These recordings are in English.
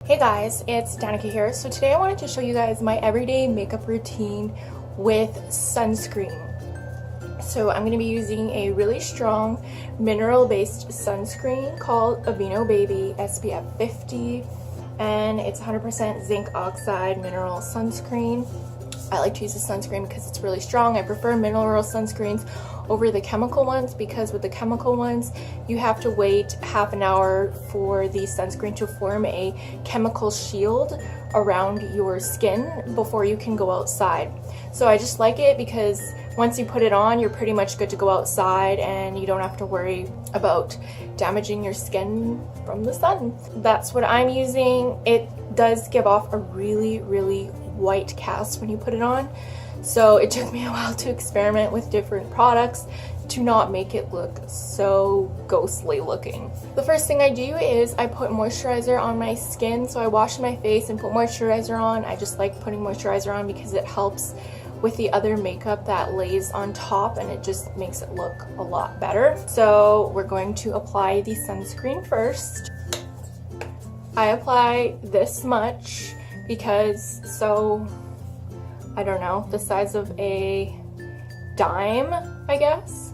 Hey guys, it's Danica here. So today I wanted to show you guys my everyday makeup routine with sunscreen. So I'm going to be using a really strong mineral-based sunscreen called Aveeno Baby SPF 50, and it's 100% zinc oxide mineral sunscreen. I like to use this sunscreen because it's really strong. I prefer mineral sunscreens over the chemical ones because with the chemical ones you have to wait half an hour for the sunscreen to form a chemical shield around your skin before you can go outside. So I just like it because once you put it on, you're pretty much good to go outside and you don't have to worry about damaging your skin from the sun. That's what I'm using. It does give off a really white cast when you put it on. So it took me a while to experiment with different products to not make it look so ghostly looking. The first thing I do is I put moisturizer on my skin. So I wash my face and put moisturizer on. I just like putting moisturizer on because it helps with the other makeup that lays on top and it just makes it look a lot better. So we're going to apply the sunscreen first. I apply this much because I don't know, the size of a dime, I guess.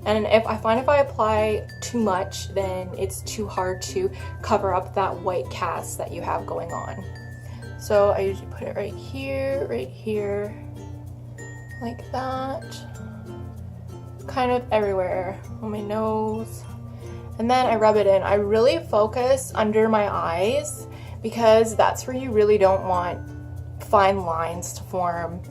And if I apply too much, then it's too hard to cover up that white cast that you have going on. So I usually put it right here, like that. Kind of everywhere, on my nose. And then I rub it in. I really focus under my eyes because that's where you really don't want fine lines to form,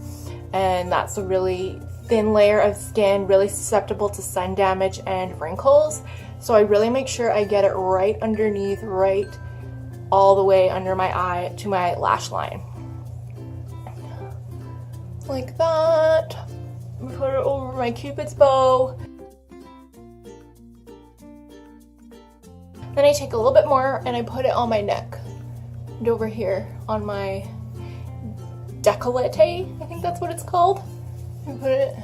and that's a really thin layer of skin, really susceptible to sun damage and wrinkles. So I really make sure I get it right underneath, right all the way under my eye to my lash line. Like that. Put it over my Cupid's bow. Then I take a little bit more and I put it on my neck and over here on my décolleté, I think that's what it's called. I put it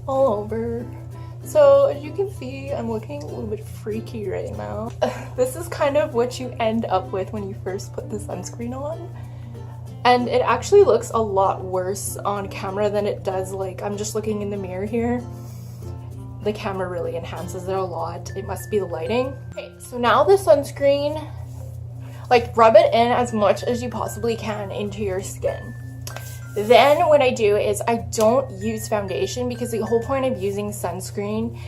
all over. So as you can see, I'm looking a little bit freaky right now. This is kind of what you end up with when you first put the sunscreen on. And it actually looks a lot worse on camera than it does, like I'm just looking in the mirror here. The camera really enhances it a lot. It must be the lighting. Okay, so now the sunscreen, like rub it in as much as you possibly can into your skin. Then what I do is I don't use foundation because the whole point of using sunscreen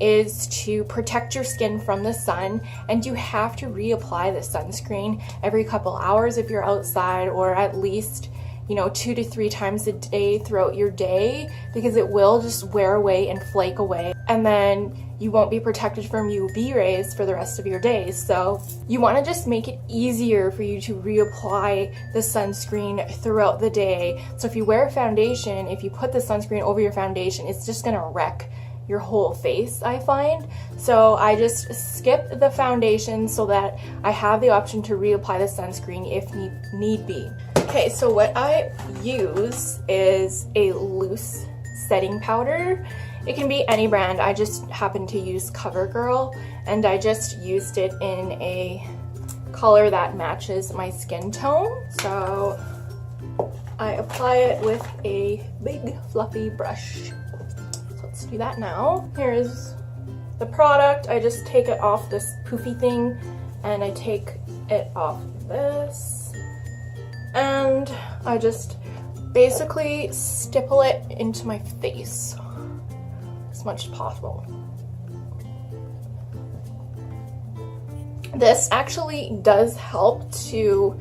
is to protect your skin from the sun, and you have to reapply the sunscreen every couple hours if you're outside, or at least 2 to 3 times a day throughout your day, because it will just wear away and flake away, and then you won't be protected from UV rays for the rest of your days. So you want to just make it easier for you to reapply the sunscreen throughout the day. So if you wear foundation, if you put the sunscreen over your foundation, it's just gonna wreck your whole face, I find. So I just skip the foundation so that I have the option to reapply the sunscreen if need be. Okay, so what I use is a loose setting powder. It can be any brand. I just happen to use CoverGirl, and I just used it in a color that matches my skin tone. So I apply it with a big fluffy brush. So let's do that now. Here's the product. I just take it off this poofy thing and I take it off this. And I just basically stipple it into my face as much as possible. This actually does help to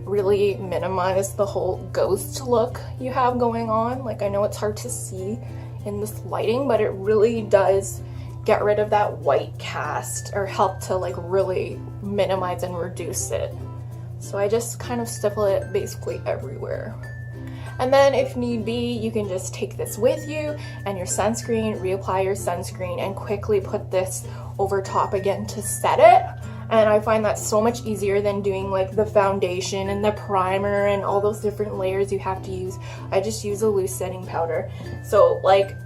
really minimize the whole ghost look you have going on. Like, I know it's hard to see in this lighting, but it really does get rid of that white cast, or help to like really minimize and reduce it. So I just kind of stipple it basically everywhere. And then if need be, you can just take this with you and your sunscreen, reapply your sunscreen, and quickly put this over top again to set it. And I find that so much easier than doing like the foundation and the primer and all those different layers you have to use. I just use a loose setting powder. So like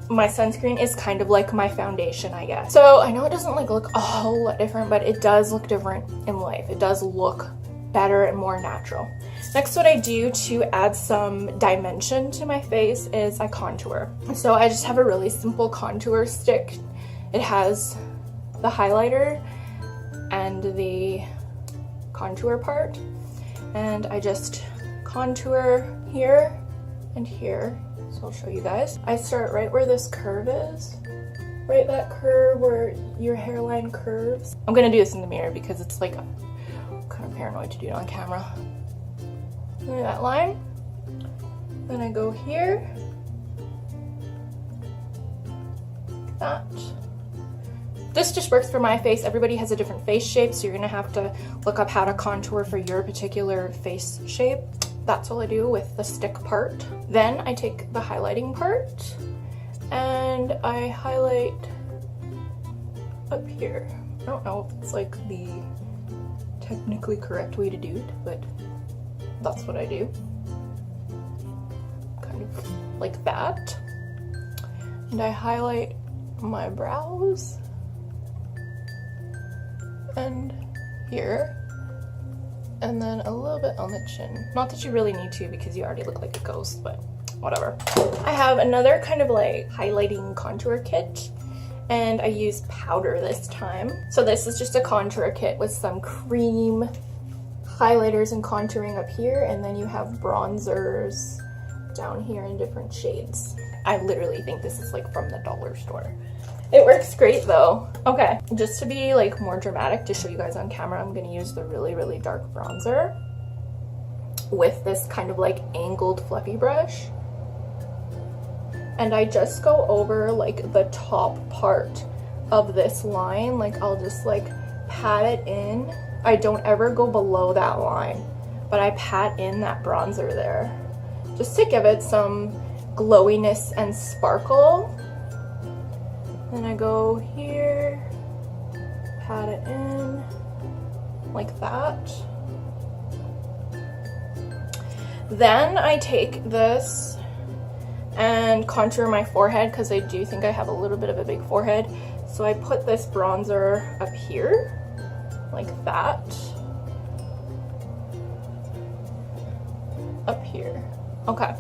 my sunscreen is kind of like my foundation, I guess. So I know it doesn't like look a whole lot different, but it does look different in life. It does look better and more natural. Next, what I do to add some dimension to my face is I contour. So I just have a really simple contour stick. It has the highlighter and the contour part, and I just contour here and here. So I'll show you guys. I start right where this curve is, right that curve where your hairline curves. I'm gonna do this in the mirror because it's like I'm kind of paranoid to do it on camera. Look at that line. Then I go here, that. This just works for my face. Everybody has a different face shape, so you're gonna have to look up how to contour for your particular face shape. That's all I do with the stick part. Then I take the highlighting part and I highlight up here. I don't know if it's like the technically correct way to do it, but that's what I do. Kind of like that. And I highlight my brows and here, and then a little bit on the chin. Not that you really need to because you already look like a ghost, but whatever. I have another kind of like highlighting contour kit, and I use powder this time. So this is just a contour kit with some cream highlighters and contouring up here, and then you have bronzers down here in different shades. I literally think this is like from the dollar store. It works great though. Okay, just to be like more dramatic to show you guys on camera, I'm gonna use the really, really dark bronzer with this kind of like angled fluffy brush. And I just go over like the top part of this line. Like I'll just like pat it in. I don't ever go below that line, but I pat in that bronzer there just to give it some glowiness and sparkle. Then I go here, pat it in like that. Then I take this and contour my forehead because I do think I have a little bit of a big forehead. So I put this bronzer up here like that, up here. Okay.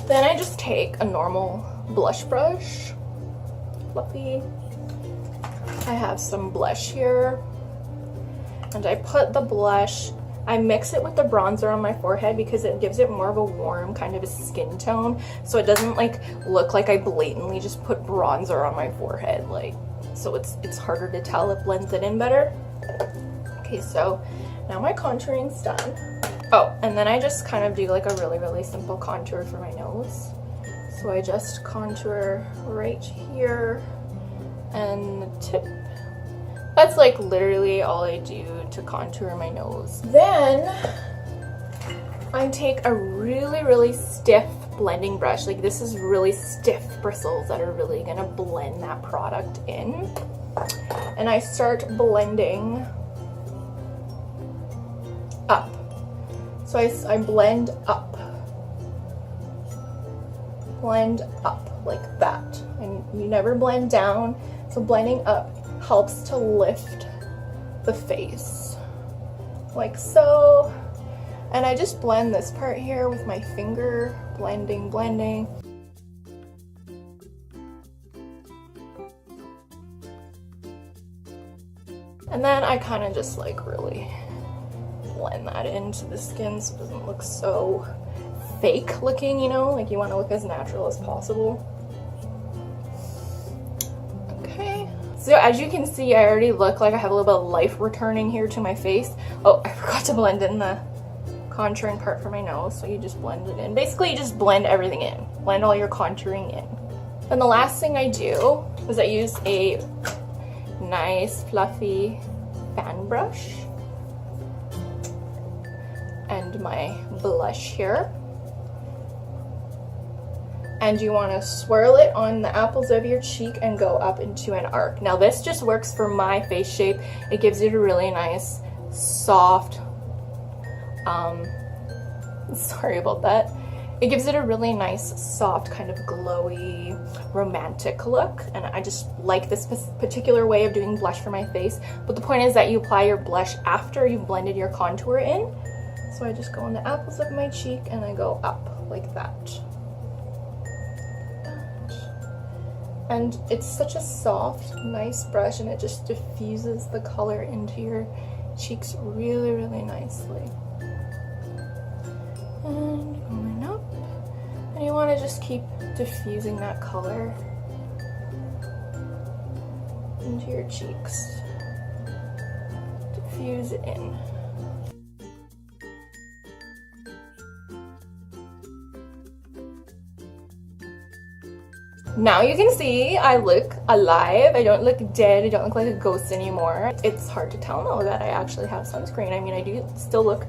Then I just take a normal blush brush, fluffy. I have some blush here, and I put the blush, I mix it with the bronzer on my forehead because it gives it more of a warm kind of a skin tone, so it doesn't like look like I blatantly just put bronzer on my forehead, like, so it's harder to tell. It blends it in better. Okay, so now my contouring's done. Oh, and then I just kind of do like a really, really simple contour for my nose. So I just contour right here and the tip. That's like literally all I do to contour my nose. Then I take a really, really stiff blending brush. Like this is really stiff bristles that are really gonna blend that product in. And I start blending up. So I blend up like that. And you never blend down. So blending up helps to lift the face like so. And I just blend this part here with my finger, blending. And then I kind of just like really blend that into the skin so it doesn't look so fake looking, you know, like you want to look as natural as possible. Okay, so as you can see, I already look like I have a little bit of life returning here to my face. Oh, I forgot to blend in the contouring part for my nose, so you just blend it in. Basically, you just blend everything in. Blend all your contouring in. Then the last thing I do is I use a nice fluffy fan brush and my blush here. And you want to swirl it on the apples of your cheek and go up into an arc. Now this just works for my face shape. It gives it a really nice, soft, sorry about that. It gives it a really nice, soft, kind of glowy, romantic look, and I just like this particular way of doing blush for my face. But the point is that you apply your blush after you've blended your contour in. So I just go on the apples of my cheek and I go up like that. And it's such a soft, nice brush, and it just diffuses the color into your cheeks really, really nicely. And going up. And you want to just keep diffusing that color into your cheeks. Diffuse it in. Now you can see I look alive. I don't look dead. I don't look like a ghost anymore. It's hard to tell now that I actually have sunscreen. I mean, I do still look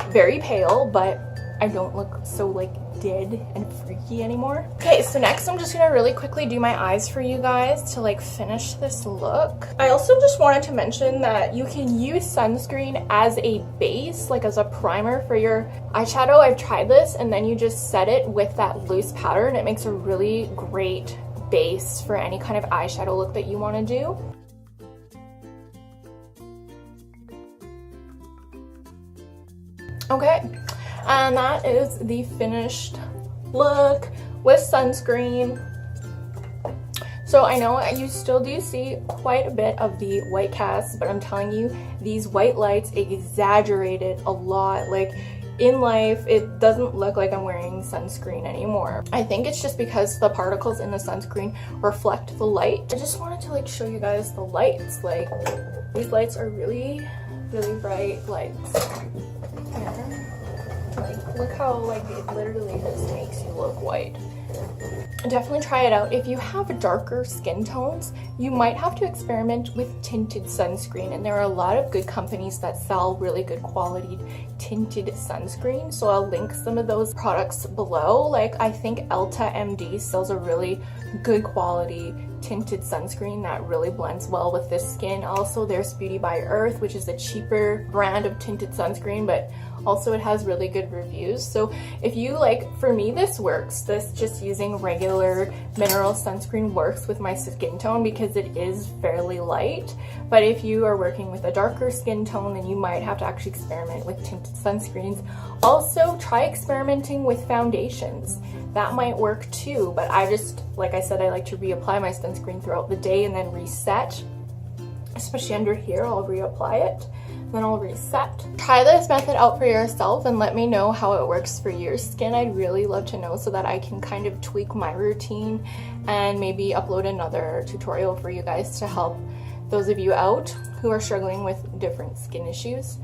very pale, but I don't look so like dead and freaky anymore. Okay, so next I'm just gonna really quickly do my eyes for you guys to like finish this look. I also just wanted to mention that you can use sunscreen as a base, like as a primer for your eyeshadow. I've tried this, and then you just set it with that loose powder and it makes a really great base for any kind of eyeshadow look that you want to do. Okay, and that is the finished look with sunscreen. So I know you still do see quite a bit of the white cast, but I'm telling you, these white lights exaggerate it a lot. Like in life, it doesn't look like I'm wearing sunscreen anymore. I think it's just because the particles in the sunscreen reflect the light. I just wanted to like show you guys the lights. Like these lights are really, really bright lights. Like, look how like it literally just makes you look white. Definitely try it out. If you have darker skin tones, you might have to experiment with tinted sunscreen, and there are a lot of good companies that sell really good quality tinted sunscreen, so I'll link some of those products below. Like I think Elta MD sells a really good quality tinted sunscreen that really blends well with this skin. Also there's Beauty by Earth, which is a cheaper brand of tinted sunscreen, but also it has really good reviews. So if you like, for me this works. This just using regular mineral sunscreen works with my skin tone because it is fairly light. But if you are working with a darker skin tone, then you might have to actually experiment with tinted sunscreens. Also try experimenting with foundations. That might work too, but I just, like I said, I like to reapply my sunscreen throughout the day and then reset. Especially under here, I'll reapply it, then I'll reset. Try this method out for yourself and let me know how it works for your skin. I'd really love to know so that I can kind of tweak my routine and maybe upload another tutorial for you guys to help those of you out who are struggling with different skin issues.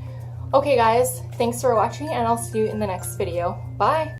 Okay guys, thanks for watching, and I'll see you in the next video. Bye!